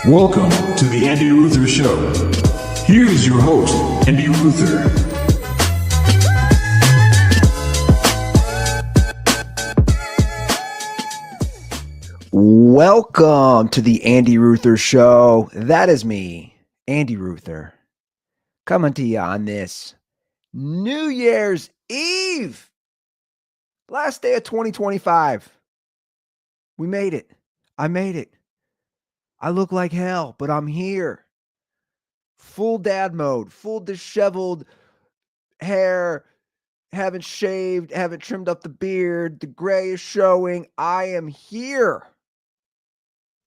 Welcome to the Andy Ruther Show. Here is your host, Andy Ruther. Welcome to the Andy Ruther Show. That is me, Andy Ruther, coming to you on this New Year's Eve, last day of 2025. We made it. I made it. I look like hell, but I'm here. Full dad mode, full disheveled hair, haven't shaved, haven't trimmed up the beard, the gray is showing. I am here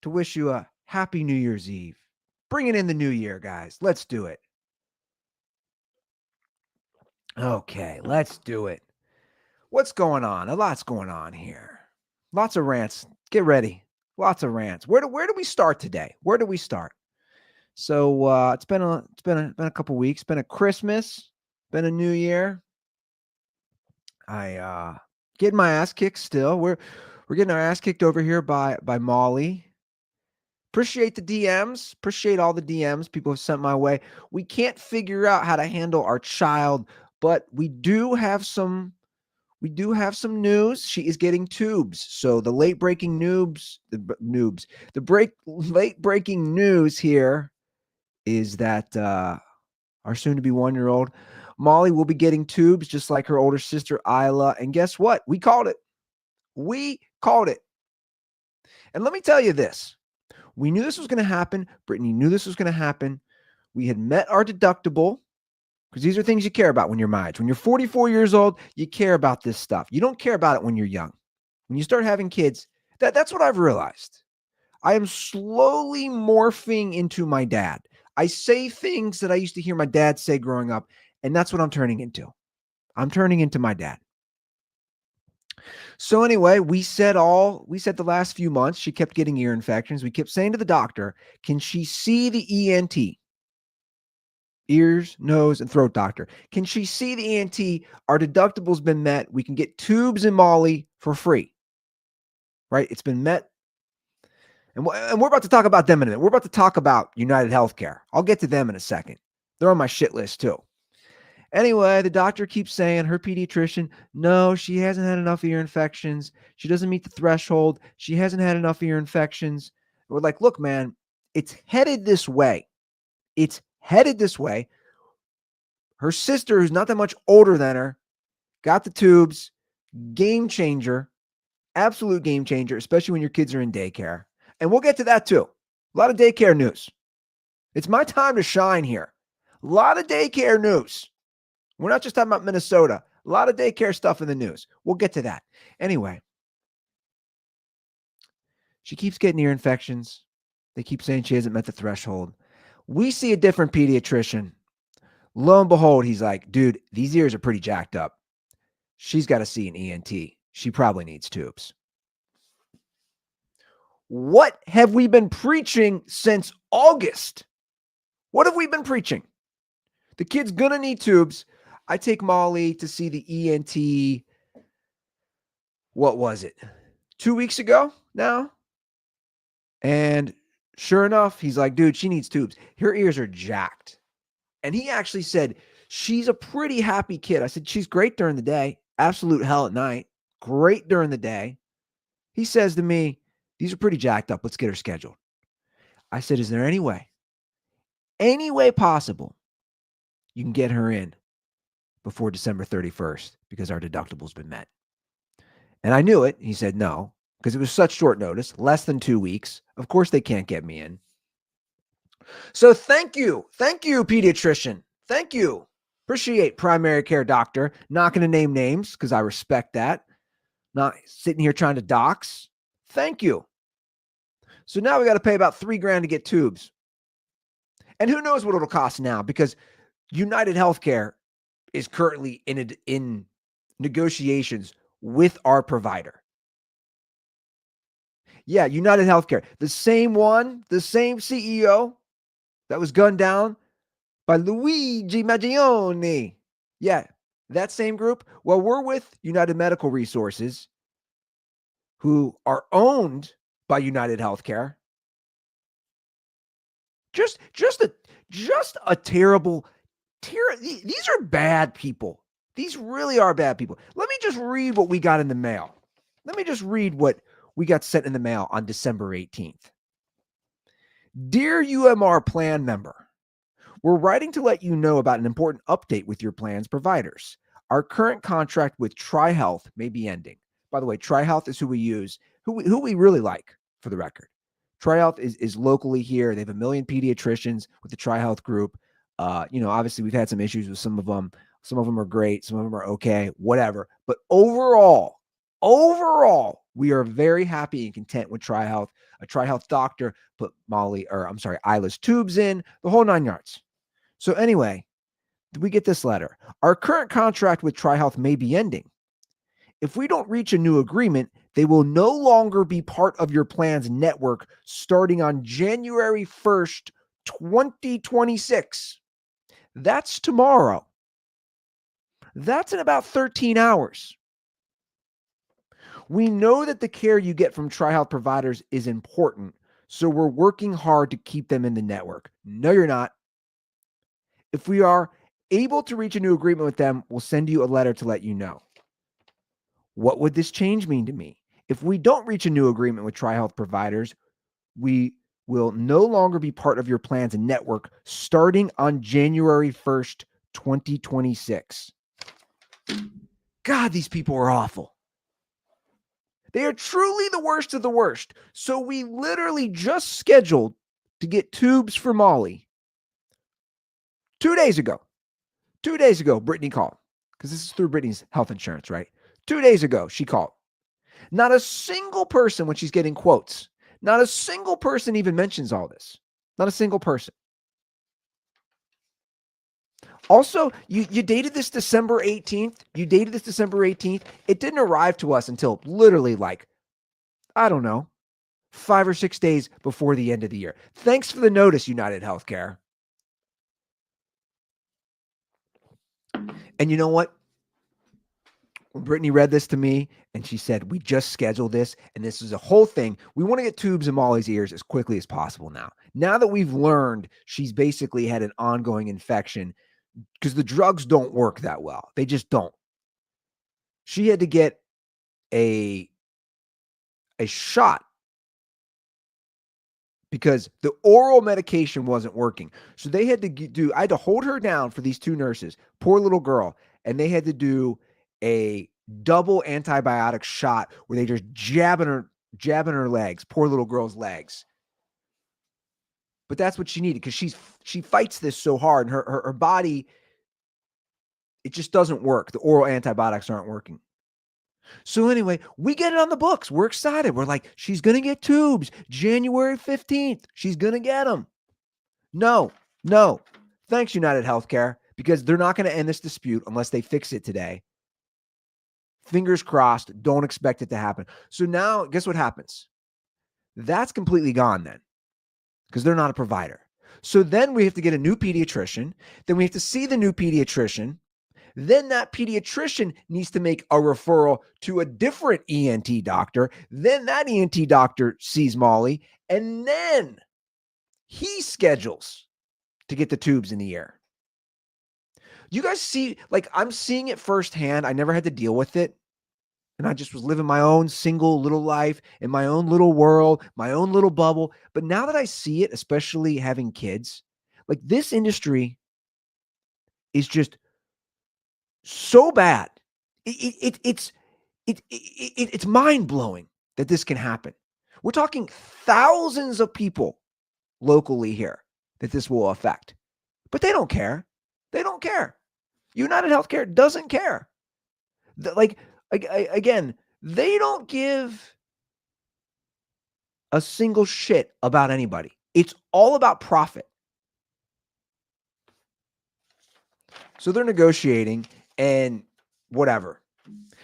to wish you a happy New Year's Eve. Bringing in the new year, guys. Let's do it. Okay, let's do it. What's going on? A lot's going on here. Lots of rants. Get ready. Lots of rants. Where do we start today? Where do we start? So it's been a couple weeks. Been a Christmas. Been a New Year. I getting my ass kicked still. We're getting our ass kicked over here by Molly. Appreciate the DMs. Appreciate all the DMs people have sent my way. We can't figure out how to handle our child, but we do have some news. She is getting tubes. So the late breaking news here is that our soon to be 1-year-old Molly will be getting tubes just like her older sister Isla. And guess what? We called it. And let me tell you this. We knew this was going to happen. Brittany knew this was going to happen. We had met our deductible because these are things you care about when you're my age. When you're 44 years old, you care about this stuff. You don't care about it when you're young. When you start having kids, that's what I've realized. I am slowly morphing into my dad. I say things that I used to hear my dad say growing up, and that's what I'm turning into. I'm turning into my dad. So anyway, we said the last few months, she kept getting ear infections. We kept saying to the doctor, can she see the ENT? Ears, nose, and throat doctor. Can she see the ENT? Our deductible's been met. We can get tubes in Molly for free. Right? It's been met. And we're about to talk about them in a minute. We're about to talk about UnitedHealthcare. I'll get to them in a second. They're on my shit list too. Anyway, the doctor keeps saying, her pediatrician, no, she hasn't had enough ear infections. She doesn't meet the threshold. She hasn't had enough ear infections. We're like, look, man, it's headed this way. It's headed this way. Her sister, who's not that much older than her, got the tubes. Game changer. Absolute game changer, especially when your kids are in daycare. And we'll get to that too. A lot of daycare news. It's my time to shine here. A lot of daycare news. We're not just talking about Minnesota. A lot of daycare stuff in the news. We'll get to that. Anyway, she keeps getting ear infections. They keep saying she hasn't met the threshold. We see a different pediatrician. Lo and behold, he's like, dude, these ears are pretty jacked up. She's got to see an ENT. She probably needs tubes. What have we been preaching since August? What have we been preaching? The kid's going to need tubes. I take Molly to see the ENT. What was it? 2 weeks ago now? And sure enough, he's like, dude, she needs tubes. Her ears are jacked. And he actually said, she's a pretty happy kid. I said, she's great during the day. Absolute hell at night. Great during the day. He says to me, these are pretty jacked up. Let's get her scheduled. I said, is there any way possible you can get her in before December 31st because our deductible's been met? And I knew it. He said no, because it was such short notice, less than 2 weeks. Of course they can't get me in. So thank you, pediatrician. Thank you. Appreciate primary care doctor. Not going to name names because I respect that. Not sitting here trying to dox. Thank you. So now we got to pay about $3,000 to get tubes. And who knows what it'll cost now, because UnitedHealthcare is currently in negotiations with our provider. Yeah, UnitedHealthcare, the same CEO that was gunned down by Luigi Maggione. Yeah, that same group. Well, we're with United Medical Resources, who are owned by UnitedHealthcare. Just a terrible. These are bad people. These really are bad people. Let me just read what we got in the mail. Let me just read what we got sent in the mail on December 18th. Dear UMR plan member, we're writing to let you know about an important update with your plan's providers. Our current contract with TriHealth may be ending. By the way, TriHealth is who we use, who we really like, for the record. TriHealth is locally here. They have 1 million pediatricians with the TriHealth group. Obviously we've had some issues with some of them. Some of them are great. Some of them are okay, whatever. But overall, we are very happy and content with TriHealth. A TriHealth doctor put Isla's tubes in, the whole 9 yards. So anyway, we get this letter. Our current contract with TriHealth may be ending. If we don't reach a new agreement, they will no longer be part of your plan's network starting on January 1st, 2026. That's tomorrow. That's in about 13 hours. We know that the care you get from TriHealth providers is important, so we're working hard to keep them in the network. No, you're not. If we are able to reach a new agreement with them, we'll send you a letter to let you know. What would this change mean to me? If we don't reach a new agreement with TriHealth providers, we will no longer be part of your plan's network starting on January 1st, 2026. God, these people are awful. They are truly the worst of the worst. So we literally just scheduled to get tubes for Molly 2 days ago. 2 days ago, Brittany called, because this is through Brittany's health insurance, right? 2 days ago, she called. Not a single person, when she's getting quotes, not a single person even mentions all this. Not a single person. Also, you dated this December 18th. It didn't arrive to us until literally 5 or 6 days before the end of the year. Thanks for the notice, UnitedHealthcare. And you know what? When Brittany read this to me and she said, we just scheduled this and this is a whole thing. We want to get tubes in Molly's ears as quickly as possible now. Now that we've learned she's basically had an ongoing infection, because the drugs don't work that well. They just don't. She had to get a shot because the oral medication wasn't working. So they had to I had to hold her down for these 2 nurses, poor little girl, and they had to do a double antibiotic shot where they just jabbing her legs, poor little girl's legs. But that's what she needed because she fights this so hard and her body, it just doesn't work. The oral antibiotics aren't working. So anyway, we get it on the books. We're excited. We're like, she's going to get tubes January 15th. She's going to get them. No. Thanks, UnitedHealthcare, because they're not going to end this dispute unless they fix it today. Fingers crossed. Don't expect it to happen. So now, guess what happens? That's completely gone then because they're not a provider. So then we have to get a new pediatrician. Then we have to see the new pediatrician. Then that pediatrician needs to make a referral to a different ENT doctor. Then that ENT doctor sees Molly, and then he schedules to get the tubes in the ear. You guys see, I'm seeing it firsthand. I never had to deal with it. And I just was living my own single little life in my own little world, my own little bubble. But now that I see it, especially having kids, this industry is just so bad. It's mind-blowing that this can happen. We're talking thousands of people locally here that this will affect. But they don't care. They don't care. UnitedHealthcare doesn't care. Again, they don't give a single shit about anybody. It's all about profit. So they're negotiating and whatever.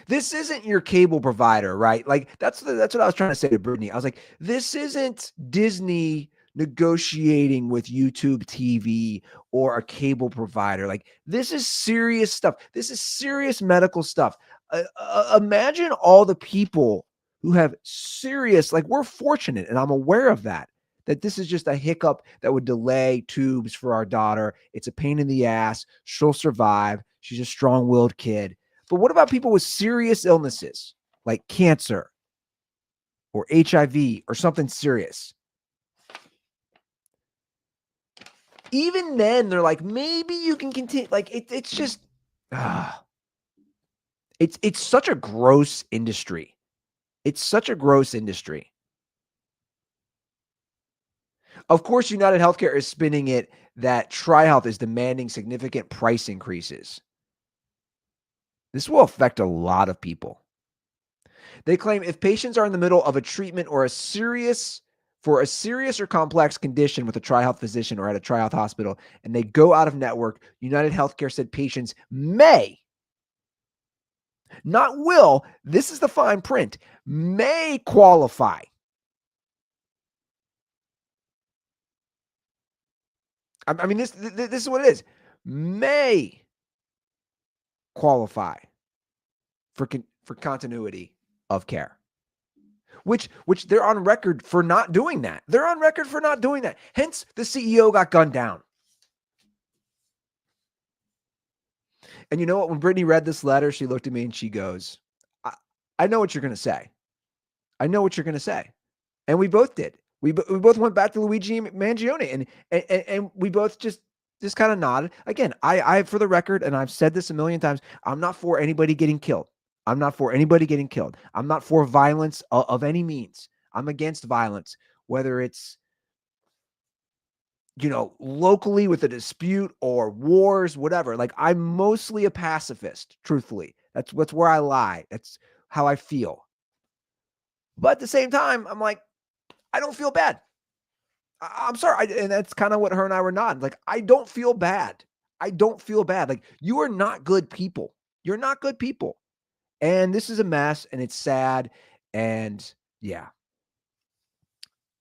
This isn't your cable provider, right? That's what I was trying to say to Brittany. I was like, this isn't Disney negotiating with YouTube TV or a cable provider. This is serious stuff. This is serious medical stuff. Imagine all the people who have serious, we're fortunate and I'm aware of that that this is just a hiccup that would delay tubes for our daughter. It's a pain in the ass. She'll survive. She's a strong-willed kid. But what about people with serious illnesses like cancer or HIV or something serious? Even then, they're like, maybe you can continue. Like it's just, it's such a gross industry. It's such a gross industry. Of course, UnitedHealthcare is spinning it that TriHealth is demanding significant price increases. This will affect a lot of people. They claim if patients are in the middle of a treatment or a serious or complex condition with a TriHealth physician or at a TriHealth hospital and they go out of network, UnitedHealthcare said patients may, not will, this is the fine print, may qualify. I mean, this is what it is. May qualify for continuity of care. Which they're on record for not doing that. They're on record for not doing that. Hence, the CEO got gunned down. And you know what? When Brittany read this letter, she looked at me and she goes, I know what you're going to say. I know what you're going to say. And we both did. We both went back to Luigi Mangione and we both just kind of nodded. Again, I for the record, and I've said this a million times, I'm not for anybody getting killed. I'm not for anybody getting killed. I'm not for violence of any means. I'm against violence, whether it's, locally with a dispute or wars, whatever. Like, I'm mostly a pacifist, truthfully. That's where I lie. That's how I feel. But at the same time, I'm like, I don't feel bad. I'm sorry. And that's kind of what her and I were nodding. Like, I don't feel bad. I don't feel bad. Like, you are not good people. You're not good people. And this is a mess and it's sad. And yeah,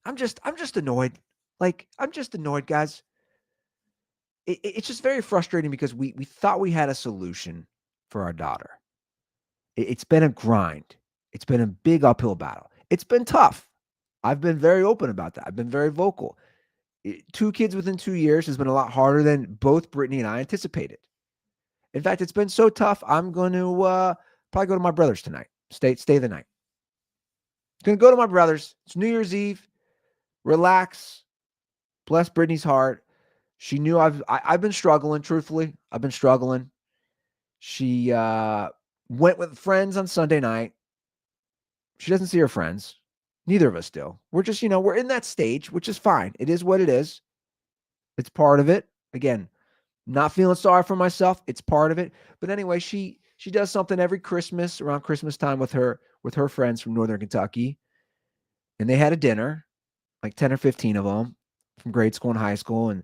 I'm just annoyed. Like, I'm just annoyed, guys. It's just very frustrating because we thought we had a solution for our daughter. It's been a grind. It's been a big uphill battle. It's been tough. I've been very open about that. I've been very vocal. 2 kids within 2 years has been a lot harder than both Brittany and I anticipated. In fact, it's been so tough, I'm going to probably go to my brother's tonight. Stay the night. Going to go to my brother's. It's New Year's Eve. Relax. Bless Brittany's heart. She knew I've been struggling, truthfully. I've been struggling. She went with friends on Sunday night. She doesn't see her friends. Neither of us do. We're just, we're in that stage, which is fine. It is what it is. It's part of it. Again, not feeling sorry for myself. It's part of it. But anyway, she does something every Christmas, around Christmas time with her friends from Northern Kentucky. And they had a dinner, like 10 or 15 of them from grade school and high school. And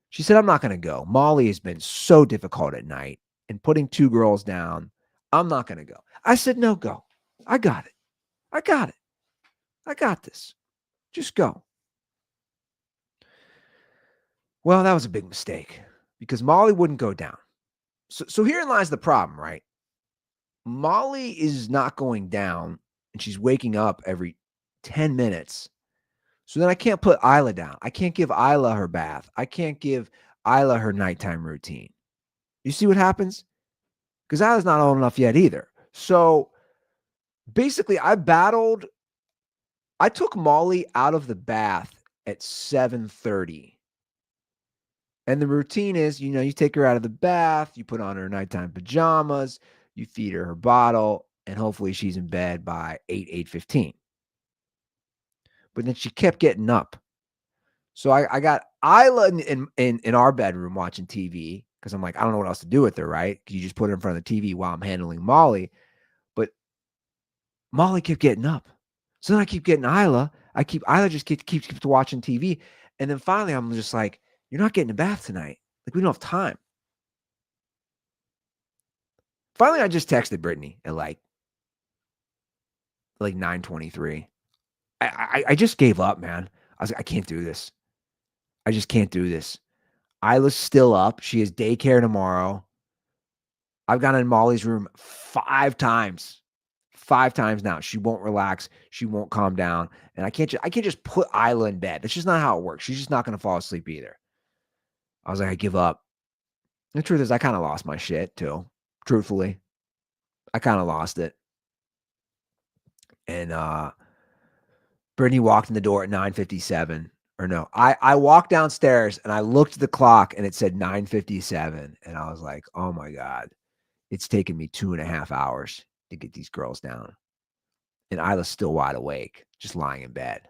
she said, I'm not going to go. Molly has been so difficult at night and putting 2 girls down. I'm not going to go. I said, no, go. I got it. I got it. I got this. Just go. Well, that was a big mistake because Molly wouldn't go down. So herein lies the problem, right? Molly is not going down and she's waking up every 10 minutes. So then I can't put Isla down. I can't give Isla her bath. I can't give Isla her nighttime routine. You see what happens? Because Isla's not old enough yet either. So basically, I took Molly out of the bath at 7:30. And the routine is, you take her out of the bath, you put on her nighttime pajamas, you feed her bottle, and hopefully she's in bed by 8:15. But then she kept getting up. So I got Isla in our bedroom watching TV because I'm like, I don't know what else to do with her, right? Because you just put her in front of the TV while I'm handling Molly. But Molly kept getting up. So then I keep getting Isla. Isla just keeps watching TV. And then finally I'm just like, you're not getting a bath tonight. Like, we don't have time. Finally, I just texted Brittany at like 9:23. I just gave up, man. I was like, I can't do this. I just can't do this. Isla's still up. She has daycare tomorrow. I've gone in Molly's room 5 times. 5 times now. She won't relax. She won't calm down. And I can't just put Isla in bed. That's just not how it works. She's just not going to fall asleep either. I was like, I give up. The truth is, I kind of lost my shit too. Truthfully, I kind of lost it. And Brittany walked in the door at 9:57. Or no, I walked downstairs and I looked at the clock and it said 9:57. And I was like, oh my God, it's taken me 2.5 hours to get these girls down. And Isla's still wide awake, just lying in bed.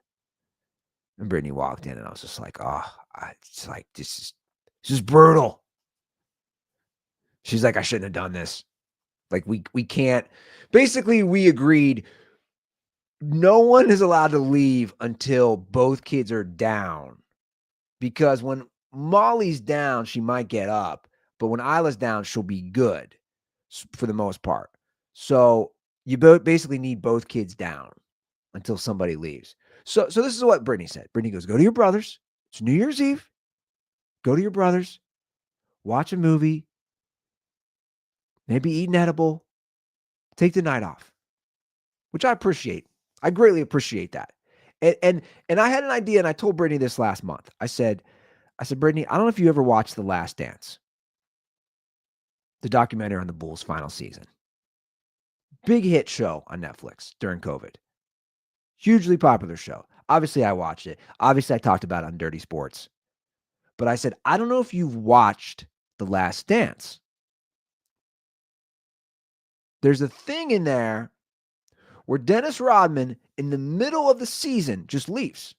And Brittany walked in and I was just like, oh, it's like, this is brutal. She's like, I shouldn't have done this. Like, we can't. Basically, we agreed no one is allowed to leave until both kids are down. Because when Molly's down, she might get up. But when Isla's down, she'll be good for the most part. So you basically need both kids down until somebody leaves. So this is what Brittany said. Brittany goes, go to your brother's. It's New Year's Eve. Go to your brother's. Watch a movie. Maybe eat an edible. Take the night off. Which I appreciate. I greatly appreciate that. And I had an idea, and I told Brittany this last month. I said, Brittany, I don't know if you ever watched The Last Dance, the documentary on the Bulls' final season. Big hit show on Netflix during COVID. Hugely popular show. Obviously, I watched it. Obviously, I talked about it on Dirty Sports. But I said, I don't know if you've watched The Last Dance. There's a thing in there where Dennis Rodman, in the middle of the season, just leaves.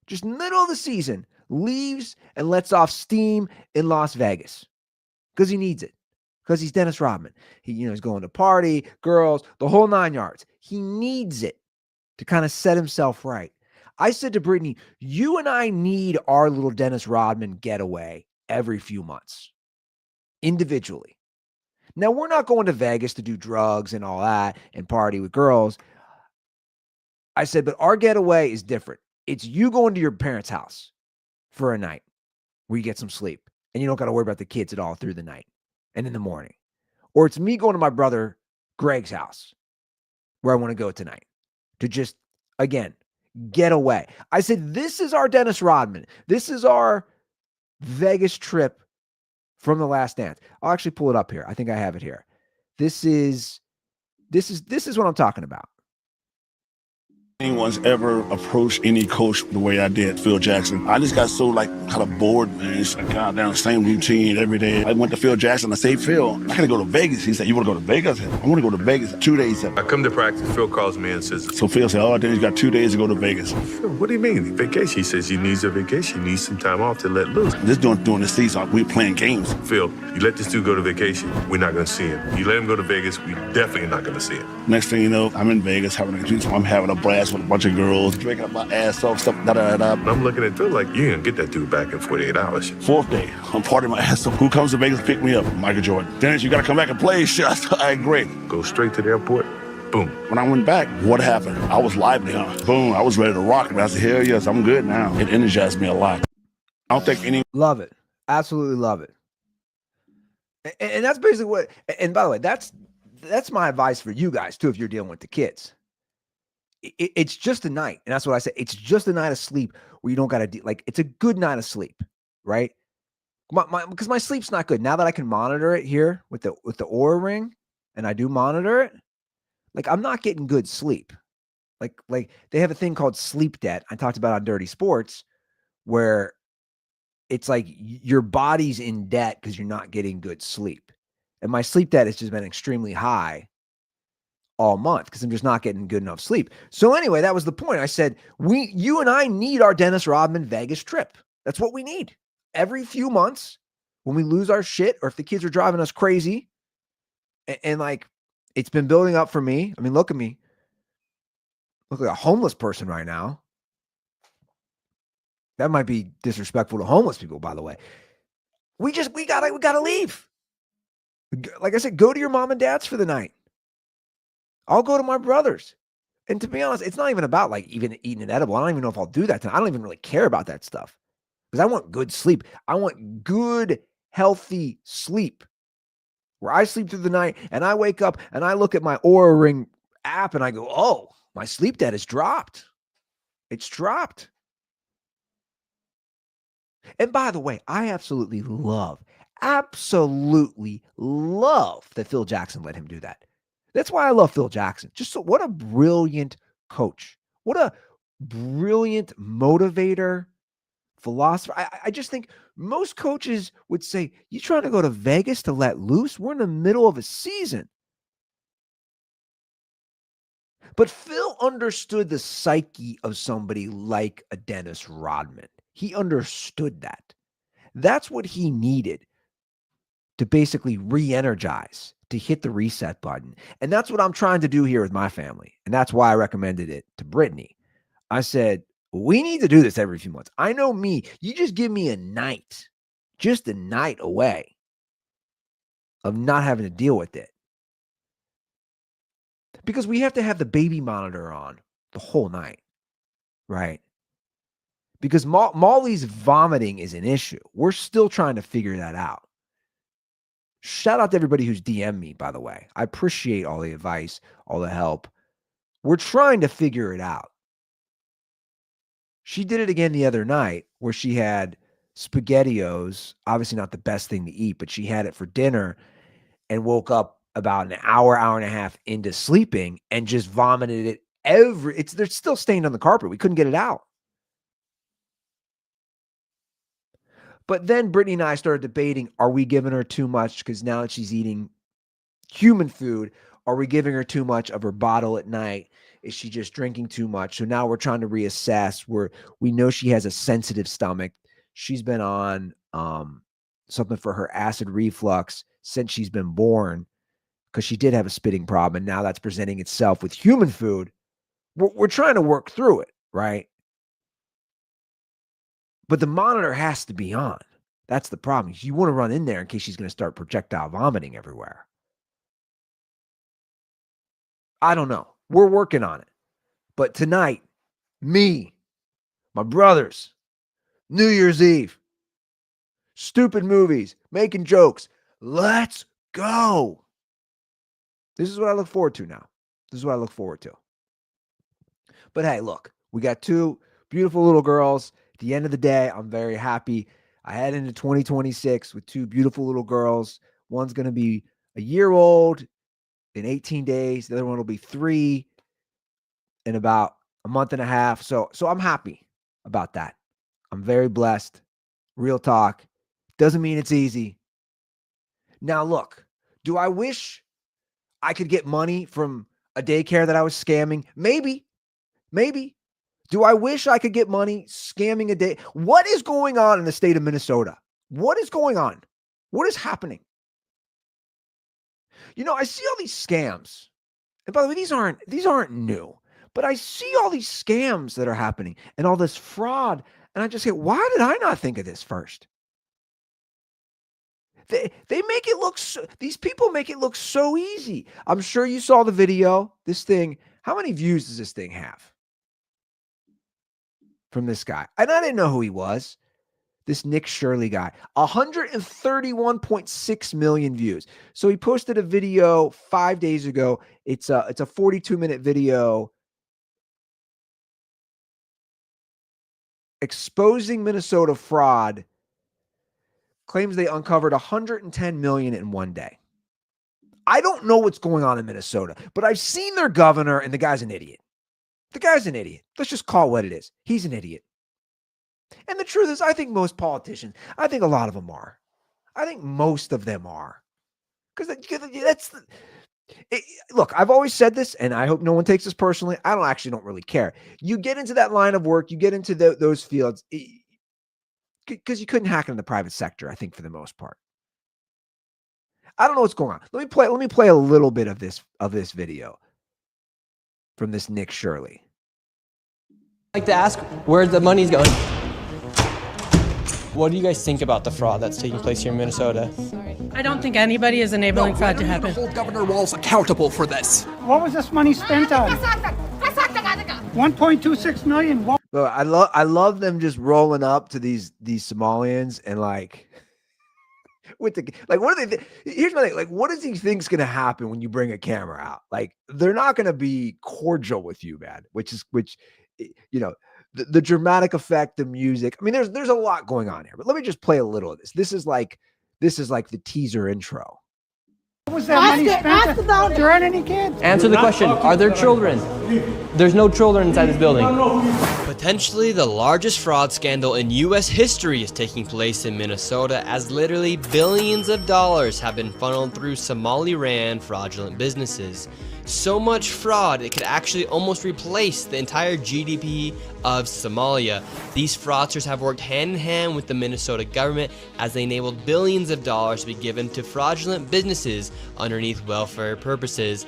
Just middle of the season, leaves and lets off steam in Las Vegas because he needs it. Because he's Dennis Rodman. He's going to party, girls, the whole 9 yards. He needs it to kind of set himself right. I said to Brittany, you and I need our little Dennis Rodman getaway every few months, individually. Now, we're not going to Vegas to do drugs and all that and party with girls. I said, but our getaway is different. It's you going to your parents' house for a night where you get some sleep and you don't got to worry about the kids at all through the night and in the morning. Or it's me going to my brother Greg's house where I want to go tonight to just, again, get away. I said, this is our Dennis Rodman. This is our Vegas trip from The Last Dance. I'll actually pull it up here. I think I have it here. This is what I'm talking about. Anyone's ever approached any coach the way I did Phil Jackson. I just got so kind of bored, man. It's kind of down the same routine every day. I went to Phil Jackson. I said, Phil, I gotta go to Vegas. He said, you want to go to Vegas? I want to go to Vegas 2 days. I come to practice. Phil calls me and says, so Phil said, oh, then he's got 2 days to go to Vegas. Phil, what do you mean? Vacation? He says he needs a vacation. He needs some time off to let loose. This during the season, we're playing games. Phil, you let this dude go to vacation, we're not going to see him. You let him go to Vegas, we definitely not going to see him. Next thing you know, I'm in Vegas I'm having a blast with a bunch of girls, drinking up my ass off, stuff, da-da-da-da. I'm looking at Phil like, you ain't going to get that dude back in 48 hours. 4th day, I'm partying my ass off. Who comes to Vegas to pick me up? Michael Jordan. Dennis, you got to come back and play. Shit, I agree. Go straight to the airport. Boom. When I went back, what happened? I was lively, huh? Boom, I was ready to rock. And I said, hell yes, I'm good now. It energized me a lot. I don't think any... Love it. Absolutely love it. And that's basically what, and by the way, that's my advice for you guys too, if you're dealing with the kids. It's just a night. And that's what I say. It's just a night of sleep where you don't got to, it's a good night of sleep, right? Because my sleep's not good. Now that I can monitor it here with the Oura Ring, and I do monitor it, I'm not getting good sleep. Like they have a thing called sleep debt. I talked about on Dirty Sports, where it's like your body's in debt because you're not getting good sleep. And my sleep debt has just been extremely high all month because I'm just not getting good enough sleep. So anyway, that was the point. I said, you and I need our Dennis Rodman Vegas trip. That's what we need. Every few months when we lose our shit or if the kids are driving us crazy and it's been building up for me. I mean, look at me. Look like a homeless person right now. That might be disrespectful to homeless people, by the way. We gotta leave. Like I said, go to your mom and dad's for the night. I'll go to my brother's. And to be honest, it's not even about even eating an edible. I don't even know if I'll do that tonight. I don't even really care about that stuff because I want good sleep. I want good, healthy sleep where I sleep through the night and I wake up and I look at my Oura Ring app and I go, oh, my sleep debt has dropped. It's dropped. And by the way, I absolutely love that Phil Jackson let him do that. That's why I love Phil Jackson. What a brilliant coach. What a brilliant motivator, philosopher. I just think most coaches would say, you trying to go to Vegas to let loose? We're in the middle of a season. But Phil understood the psyche of somebody like a Dennis Rodman. He understood that. That's what he needed to basically re-energize, to hit the reset button. And that's what I'm trying to do here with my family. And that's why I recommended it to Brittany. I said, we need to do this every few months. I know me. You just give me a night, just a night away of not having to deal with it. Because we have to have the baby monitor on the whole night, right? Because Molly's vomiting is an issue. We're still trying to figure that out. Shout out to everybody who's DM'd me, by the way. I appreciate all the advice, all the help. We're trying to figure it out. She did it again the other night where she had SpaghettiOs, obviously not the best thing to eat, but she had it for dinner and woke up about an hour and a half into sleeping and just vomited it they're still stained on the carpet. We couldn't get it out. But then Brittany and I started debating, are we giving her too much? Because now that she's eating human food, are we giving her too much of her bottle at night? Is she just drinking too much? So now we're trying to reassess. We know she has a sensitive stomach. She's been on something for her acid reflux since she's been born because she did have a spitting problem. And now that's presenting itself with human food. We're trying to work through it, right? But the monitor has to be on. That's the problem. You want to run in there in case she's going to start projectile vomiting everywhere. I don't know. We're working on it. But tonight, me, my brothers, New Year's Eve, stupid movies, making jokes. Let's go. This is what I look forward to now. This is what I look forward to. But hey, look, we got two beautiful little girls. At the end of the day, I'm very happy. I head into 2026 with two beautiful little girls. One's going to be a year old in 18 days. The other one will be 3 in about a month and a half. So I'm happy about that. I'm very blessed. Real talk. Doesn't mean it's easy. Now, look, do I wish I could get money from a daycare that I was scamming? Maybe. Do I wish I could get money scamming a day? What is going on in the state of Minnesota? What is going on? What is happening? You know, I see all these scams. And by the way, these aren't new. But I see all these scams that are happening and all this fraud. And I just say, why did I not think of this first? They make it look these people make it look so easy. I'm sure you saw the video. This thing, how many views does this thing have? From this guy. And I didn't know who he was. This Nick Shirley guy. 131.6 million views. So he posted a video 5 days ago. It's a 42-minute video exposing Minnesota fraud. Claims they uncovered 110 million in one day. I don't know what's going on in Minnesota, but I've seen their governor, and the guy's an idiot. The guy's an idiot. Let's just call it what it is. He's an idiot. And the truth is, I think most politicians, I think a lot of them are. I think most of them are. Because look, I've always said this, and I hope no one takes this personally. I don't really care. You get into that line of work, you get into those fields, because you couldn't hack in the private sector, I think, for the most part. I don't know what's going on. Let me play a little bit of this video from this Nick Shirley. I'd like to ask where the money's going. What do you guys think about the fraud that's taking place here in Minnesota? I don't think anybody is enabling fraud to happen. Hold Governor Walz accountable for this. What was this money spent on? 1.26 million. But I love them just rolling up to these Somalians and like with the like, what do they? Here's my thing. Like, what does he think's going to happen when you bring a camera out? Like, they're not going to be cordial with you, man. You know, the dramatic effect, the music. I mean, there's a lot going on here. But let me just play a little of this. This is like the teaser intro. What was that money spent on? There aren't any kids. Answer the question. Are there children? There's no children inside this building. Potentially the largest fraud scandal in U.S. history is taking place in Minnesota as literally billions of dollars have been funneled through Somali-ran fraudulent businesses. So much fraud, it could actually almost replace the entire GDP of Somalia. These fraudsters have worked hand in hand with the Minnesota government as they enabled billions of dollars to be given to fraudulent businesses underneath welfare purposes.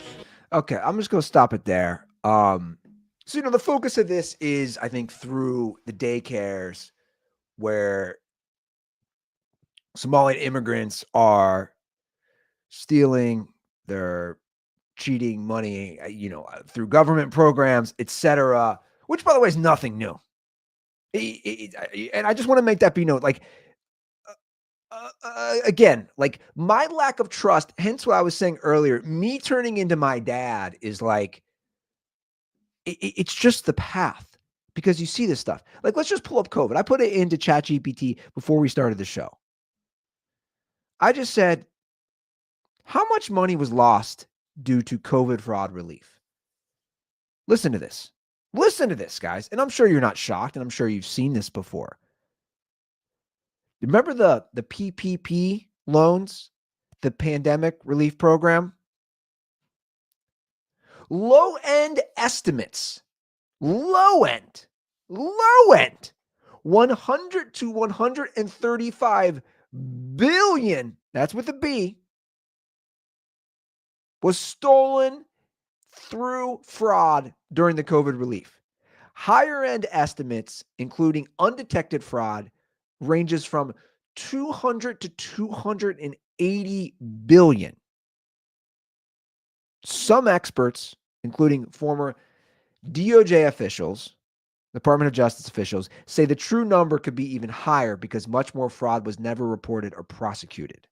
Okay, I'm just going to stop it there. So, the focus of this is, I think, through the daycares where Somali immigrants are stealing, they're cheating money, through government programs, etc., which, by the way, is nothing new. And I just want to make that be known. Like, again, like my lack of trust, hence what I was saying earlier, me turning into my dad is like, it's just the path because you see this stuff. Like, let's just pull up COVID. I put it into ChatGPT before we started the show. I just said, how much money was lost due to COVID fraud relief? Listen to this. Listen to this, guys. And I'm sure you're not shocked, and I'm sure you've seen this before. Remember the PPP loans, the pandemic relief program? Low-end estimates, low end, 100 to 135 billion, that's with a B, was stolen through fraud during the COVID relief. Higher end estimates, including undetected fraud, ranges from 200 to 280 billion. Some experts, including former DOJ officials, Department of Justice officials, say the true number could be even higher because much more fraud was never reported or prosecuted.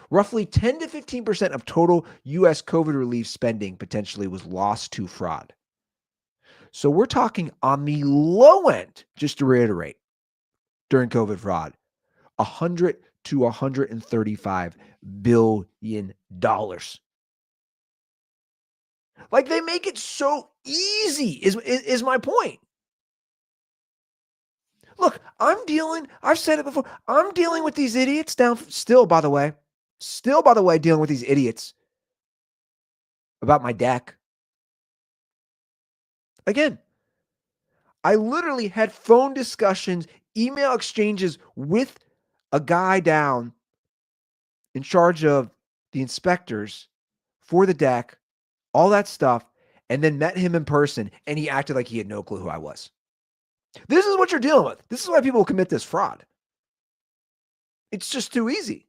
Roughly 10 to 15% of total U.S. COVID relief spending potentially was lost to fraud. So we're talking on the low end, just to reiterate, during COVID fraud, 100 to 135 billion dollars. Like, they make it so easy is my point. Look, I've said it before, I'm dealing with these idiots still, by the way, dealing with these idiots about my deck. Again, I literally had phone discussions, email exchanges with a guy down in charge of the inspectors for the deck, all that stuff, and then met him in person, and he acted like he had no clue who I was. This is what you're dealing with. This is why people commit this fraud. It's just too easy.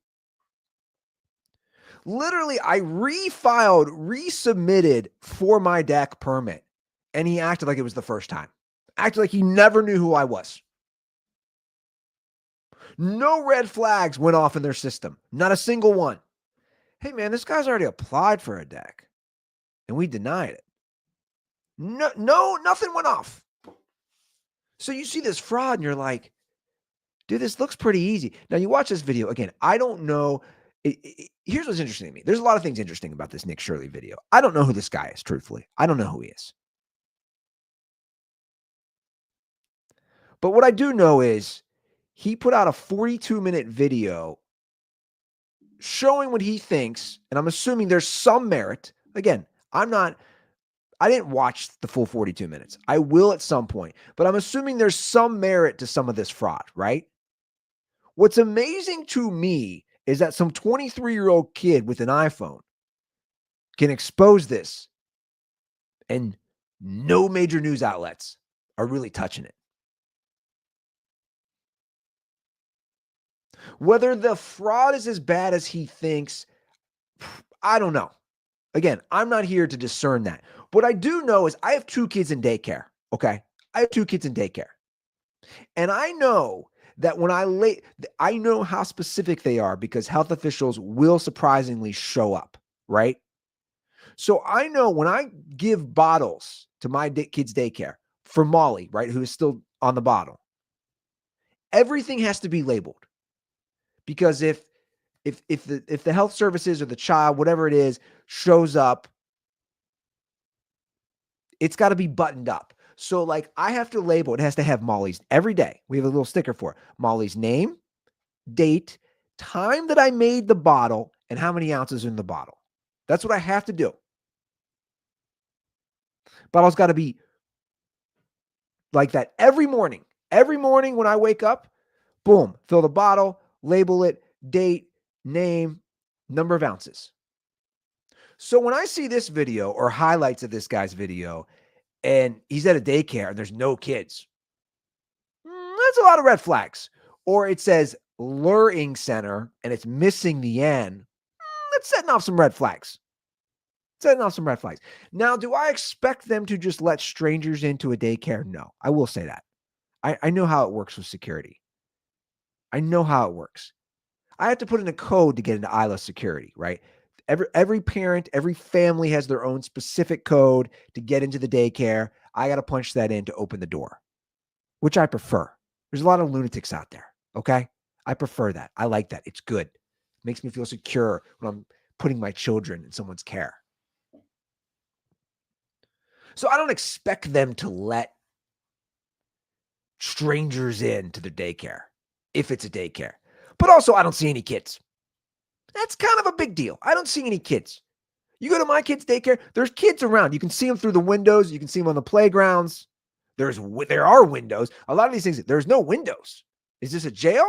Literally, I resubmitted for my deck permit, and he acted like it was the first time. Acted like he never knew who I was. No red flags went off in their system. Not a single one. Hey, man, this guy's already applied for a deck, and we denied it. No, nothing went off. So you see this fraud, and you're like, dude, this looks pretty easy. Now, you watch this video. Again, I don't know. Here's what's interesting to me. There's a lot of things interesting about this Nick Shirley video. I don't know who this guy is, truthfully. I don't know who he is. But what I do know is he put out a 42-minute video showing what he thinks, and I'm assuming there's some merit. Again, I didn't watch the full 42 minutes. I will at some point, but I'm assuming there's some merit to some of this fraud, right? What's amazing to me is that some 23-year-old kid with an iPhone can expose this, and no major news outlets are really touching it. Whether the fraud is as bad as he thinks, I don't know. Again, I'm not here to discern that. What I do know is I have 2 kids in daycare, okay? I have 2 kids in daycare. And I know that when I know how specific they are because health officials will surprisingly show up, right? So I know when I give bottles to my kids' daycare for Molly, right, who is still on the bottle, everything has to be labeled because if the health services or the child, whatever it is, shows up, it's got to be buttoned up. So like I have to label, it has to have Molly's every day. We have a little sticker for it. Molly's name, date, time that I made the bottle, and how many ounces are in the bottle. That's what I have to do. Bottle's got to be like that every morning. Every morning when I wake up, boom, fill the bottle, label it, date, name, number of ounces. So when I see this video or highlights of this guy's video and he's at a daycare and there's no kids, that's a lot of red flags. Or it says luring center and it's missing the N, that's setting off some red flags. Now, do I expect them to just let strangers into a daycare? No, I will say that. I know how it works with security. I know how it works. I have to put in a code to get into Isla security, right? Every parent, every family has their own specific code to get into the daycare. I got to punch that in to open the door, which I prefer. There's a lot of lunatics out there, okay? I prefer that. I like that. It's good. It makes me feel secure when I'm putting my children in someone's care. So I don't expect them to let strangers into the daycare if it's a daycare. But also, I don't see any kids. That's kind of a big deal. I don't see any kids. You go to my kids' daycare, there's kids around. You can see them through the windows. You can see them on the playgrounds. There are windows. A lot of these things, there's no windows. Is this a jail?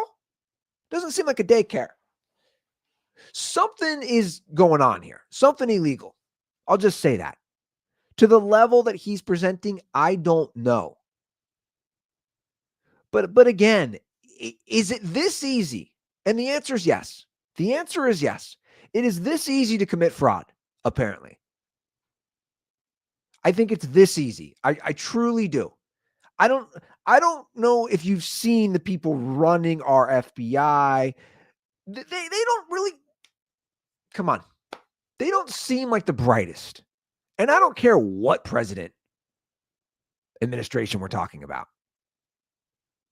Doesn't seem like a daycare. Something is going on here. Something illegal. I'll just say that. To the level that he's presenting, I don't know. But again, is it this easy? And the answer is yes. The answer is yes. It is this easy to commit fraud, apparently. I think it's this easy. I truly do. I don't know if you've seen the people running our FBI. They don't really, come on. They don't seem like the brightest. And I don't care what president administration we're talking about.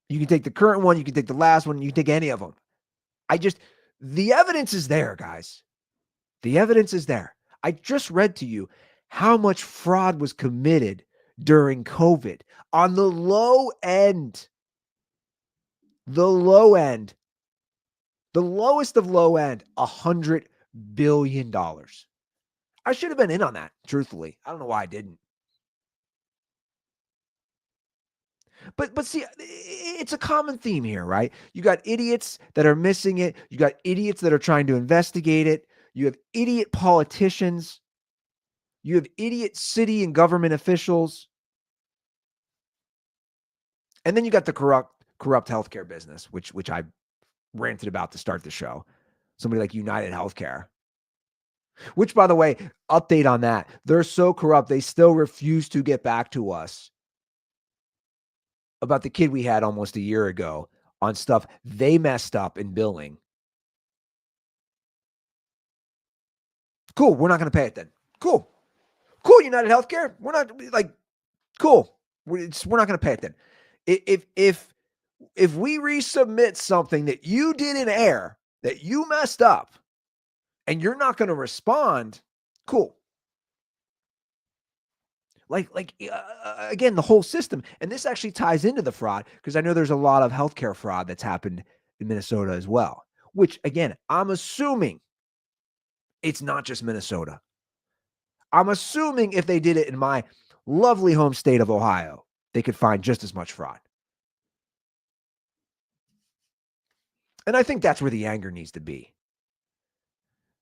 You can take the current one, you can take the last one, you can take any of them. The evidence is there, guys. The evidence is there. I just read to you how much fraud was committed during COVID on the low end. The low end. The lowest of low end, $100 billion. I should have been in on that, truthfully. I don't know why I didn't. But see, it's a common theme here, right? You got idiots that are missing it. You got idiots that are trying to investigate it. You have idiot politicians. You have idiot city and government officials. And then you got the corrupt healthcare business, which I ranted about to start the show. Somebody like UnitedHealthcare. Which, by the way, update on that. They're so corrupt, they still refuse to get back to us about the kid we had almost a year ago on stuff they messed up in billing. Cool, we're not going to pay it then. Cool, UnitedHealthcare. We're not cool. We're not going to pay it then. If we resubmit something that you did in air that you messed up, and you're not going to respond, cool. Again, the whole system. And this actually ties into the fraud because I know there's a lot of healthcare fraud that's happened in Minnesota as well, which, again, I'm assuming it's not just Minnesota. I'm assuming if they did it in my lovely home state of Ohio, they could find just as much fraud. And I think that's where the anger needs to be.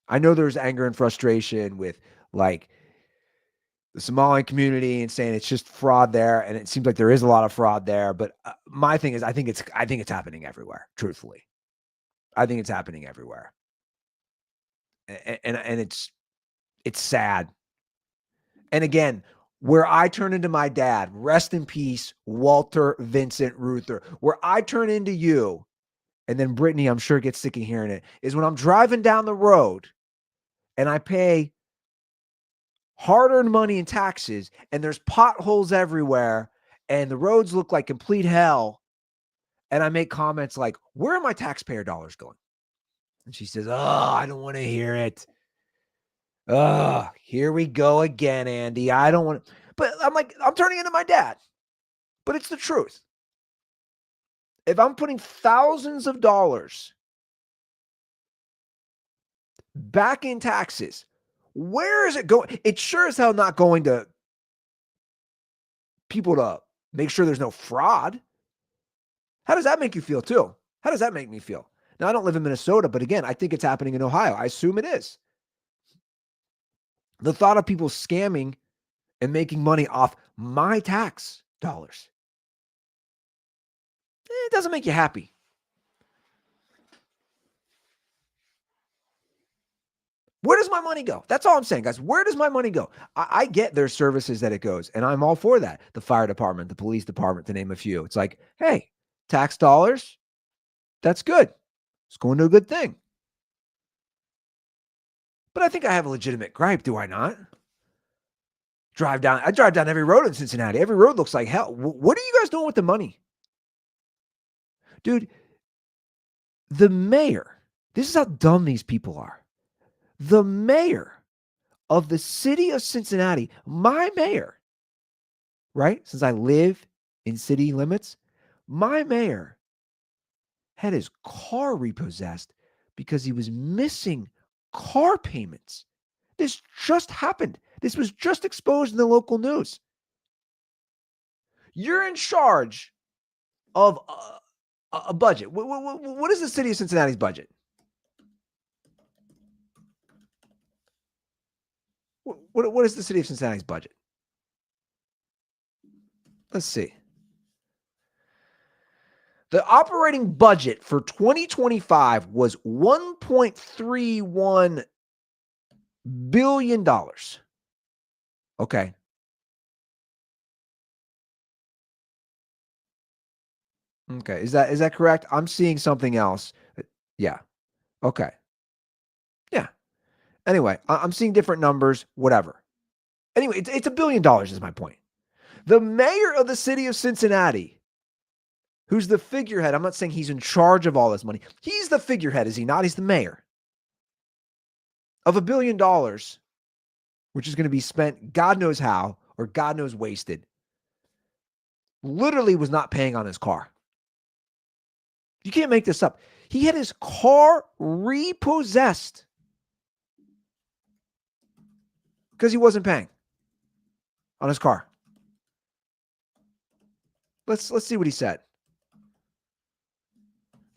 I know there's anger and frustration with the Somalian community and saying it's just fraud there, and it seems like there is a lot of fraud there. But my thing is, I think it's happening everywhere. Truthfully, I think it's happening everywhere, and it's sad. And again, where I turn into my dad, rest in peace, Walter Vincent Ruther, where I turn into you, and then Brittany, I'm sure, gets sick of hearing it, is when I'm driving down the road and I pay hard-earned money in taxes and there's potholes everywhere and the roads look like complete hell. And I make comments like, where are my taxpayer dollars going? And she says, oh, I don't want to hear it. Oh, here we go again, Andy. I don't want to. But I'm like, I'm turning into my dad. But it's the truth. If I'm putting thousands of dollars back in taxes, where is it going? It's sure as hell not going to people to make sure there's no fraud. How does that make you feel too? How does that make me feel? Now, I don't live in Minnesota, but again, I think it's happening in Ohio. I assume it is. The thought of people scamming and making money off my tax dollars, it doesn't make you happy. Where does my money go? That's all I'm saying, guys. Where does my money go? I get there's services that it goes, and I'm all for that. The fire department, the police department, to name a few. It's like, hey, tax dollars, that's good. It's going to a good thing. But I think I have a legitimate gripe, do I not? I drive down every road in Cincinnati. Every road looks like hell. What are you guys doing with the money? Dude, the mayor, this is how dumb these people are. The mayor of the city of Cincinnati, my mayor, right? Since I live in city limits, my mayor had his car repossessed because he was missing car payments. This just happened. This was just exposed in the local news. You're in charge of a budget. What is the city of Cincinnati's budget? What is the city of Cincinnati's budget? Let's see. The operating budget for 2025 was $1.31 billion. Okay. Okay. Is that correct? I'm seeing something else. Yeah. Okay. Yeah. Anyway, I'm seeing different numbers, whatever. Anyway, it's $1 billion is my point. The mayor of the city of Cincinnati, who's the figurehead, I'm not saying he's in charge of all this money. He's the figurehead, is he not? He's the mayor of $1 billion, which is going to be spent God knows how or God knows wasted. Literally was not paying on his car. You can't make this up. He had his car repossessed because he wasn't paying on his car. Let's see what he said.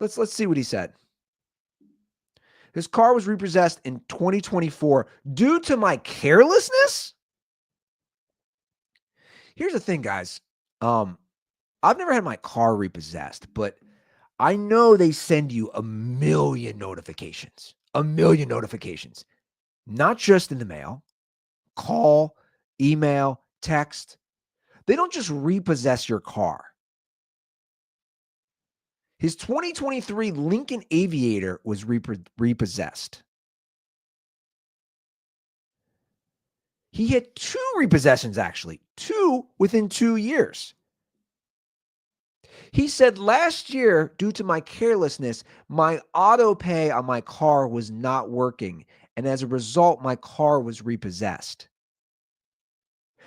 Let's see what he said. His car was repossessed in 2024 due to my carelessness. Here's the thing, guys. I've never had my car repossessed, but I know they send you a million notifications. Not just in the mail, call, email, text. They don't just repossess your car. His 2023 Lincoln Aviator was repossessed. He had 2 repossessions, actually, 2 within 2 years. He said last year, due to my carelessness, my auto pay on my car was not working, and as a result, my car was repossessed.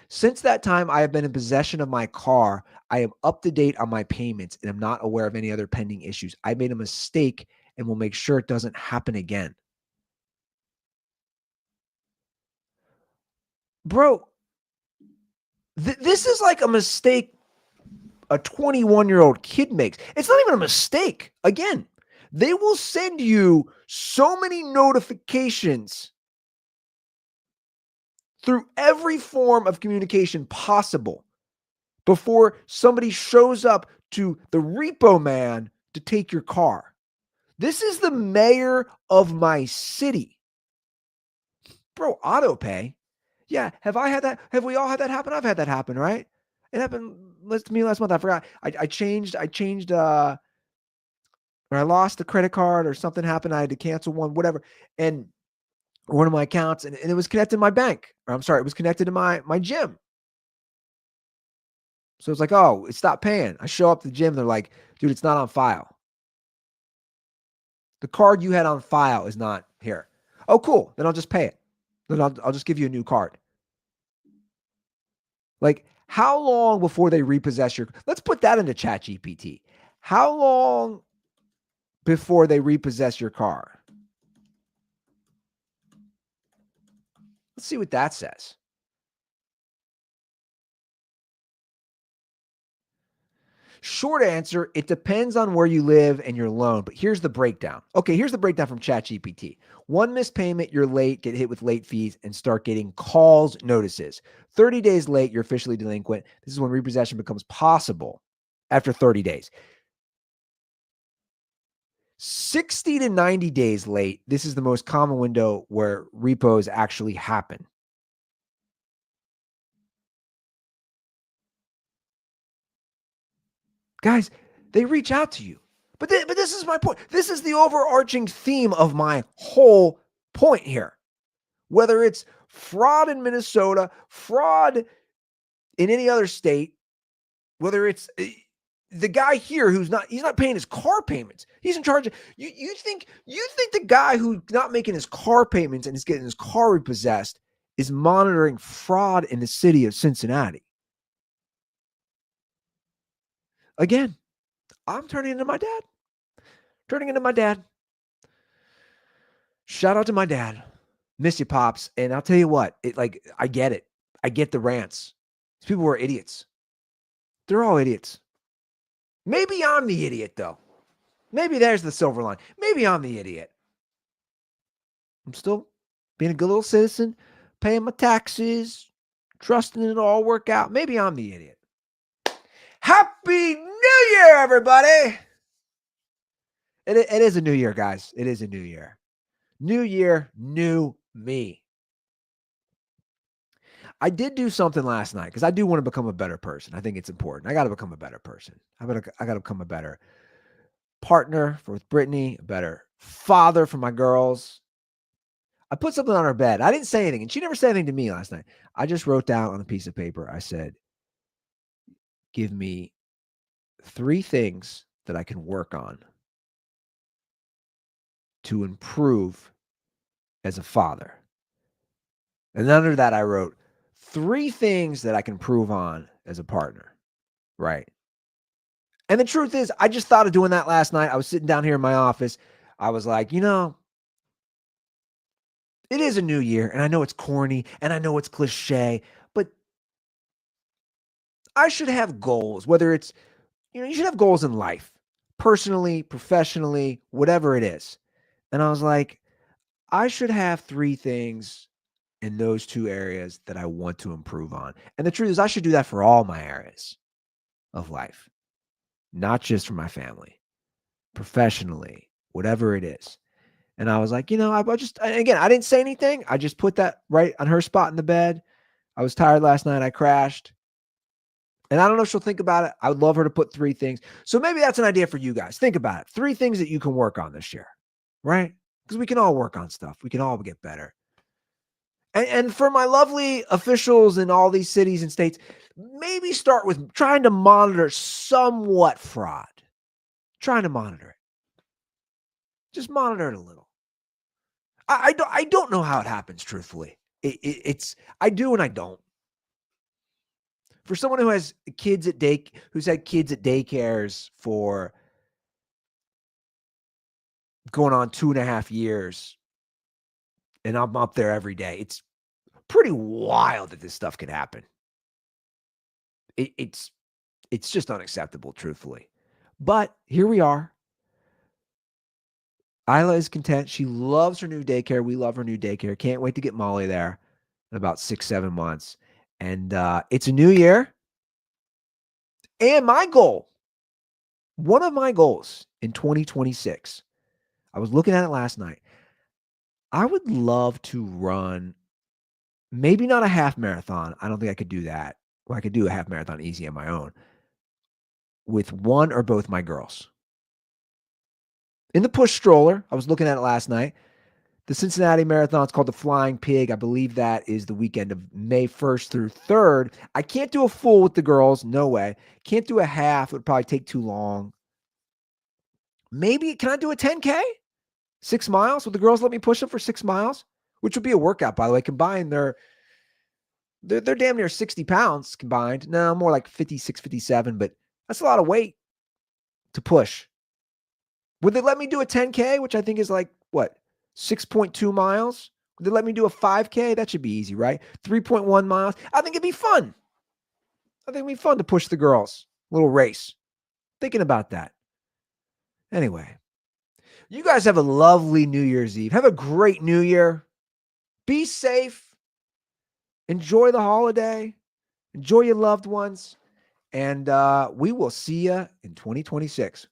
Since that time, I have been in possession of my car. I am up to date on my payments and I'm not aware of any other pending issues. I made a mistake and will make sure it doesn't happen again. Bro, this is like a mistake a 21-year-old kid makes. It's not even a mistake. Again, they will send you so many notifications through every form of communication possible before somebody shows up to the repo man to take your car. This is the mayor of my city. Bro, auto pay. Yeah. Have I had that? Have we all had that happen? I've had that happen, right? It happened to me last month. I forgot. I changed, or I lost the credit card or something happened. I had to cancel one, whatever. And one of my accounts, and it was connected to my bank. Or I'm sorry, it was connected to my gym. So it's like, oh, it stopped paying. I show up to the gym. They're like, dude, it's not on file. The card you had on file is not here. Oh, cool. Then I'll just pay it. Then I'll just give you a new card. Like, how long before they repossess your, let's put that into ChatGPT. How long before they repossess your car? Let's see what that says. Short answer, it depends on where you live and your loan, but here's the breakdown. Okay, here's the breakdown from ChatGPT. One missed payment, you're late, get hit with late fees, and start getting calls, notices. 30 days late, you're officially delinquent. This is when repossession becomes possible after 30 days. 60 to 90 days late, this is the most common window where repos actually happen. Guys, they reach out to you. But this is my point. This is the overarching theme of my whole point here. Whether it's fraud in Minnesota, fraud in any other state, whether it's the guy here he's not paying his car payments. He's in charge of, you think the guy who's not making his car payments and is getting his car repossessed is monitoring fraud in the city of Cincinnati. Again, I'm turning into my dad. Shout out to my dad. Miss you, Pops. And I'll tell you what, I get it. I get the rants. These people are idiots. They're all idiots. Maybe I'm the idiot, though. Maybe there's the silver line. Maybe I'm the idiot. I'm still being a good little citizen, paying my taxes, trusting it'll all work out. Maybe I'm the idiot. Happy New Year, everybody. It is a new year, guys. It is a new year. New year, new me. I did do something last night because I do want to become a better person. I think it's important. I got to become a better person. I got to become a better partner with Brittany, a better father for my girls. I put something on her bed. I didn't say anything, and she never said anything to me last night. I just wrote down on a piece of paper, I said, give me 3 things that I can work on to improve as a father. And under that, I wrote 3 things that I can improve on as a partner. Right. And the truth is, I just thought of doing that last night. I was sitting down here in my office. I was like, it is a new year, and I know it's corny, and I know it's cliche, but I should have goals, whether it's, you should have goals in life, personally, professionally, whatever it is. And I was like, I should have 3 things in those 2 areas that I want to improve on. And the truth is, I should do that for all my areas of life, not just for my family, professionally, whatever it is. And I was like, I didn't say anything. I just put that right on her spot in the bed. I was tired last night. I crashed. And I don't know if she'll think about it. I would love her to put 3 things. So maybe that's an idea for you guys. Think about it. 3 things that you can work on this year, right? Because we can all work on stuff. We can all get better. And for my lovely officials in all these cities and states, maybe start with trying to monitor somewhat fraud. Trying to monitor it. Just monitor it a little. I don't know how it happens, truthfully. I do and I don't. For someone who has who's had kids at daycares for going on 2.5 years, and I'm up there every day, it's pretty wild that this stuff can happen. It's just unacceptable, truthfully. But here we are. Isla is content. She loves her new daycare. We love her new daycare. Can't wait to get Molly there in about 6-7 months. And it's a new year. And one of my goals in 2026, I was looking at it last night. I would love to run Maybe not a half marathon. I don't think I could do that. Well, I could do a half marathon easy on my own with one or both my girls. In the push stroller, I was looking at it last night. The Cincinnati Marathon is called the Flying Pig. I believe that is the weekend of May 1st through 3rd. I can't do a full with the girls. No way. Can't do a half. It would probably take too long. Maybe, can I do a 10K? 6 miles? Would the girls let me push them for 6 miles? Which would be a workout, by the way. Combined, they're damn near 60 pounds combined. No, more like 56, 57, but that's a lot of weight to push. Would they let me do a 10K, which I think is like, what, 6.2 miles? Would they let me do a 5K? That should be easy, right? 3.1 miles. I think it'd be fun. I think it'd be fun to push the girls. A little race. Thinking about that. Anyway, you guys have a lovely New Year's Eve. Have a great New Year. Be safe. Enjoy the holiday. Enjoy your loved ones. And we will see you in 2026.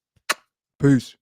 Peace.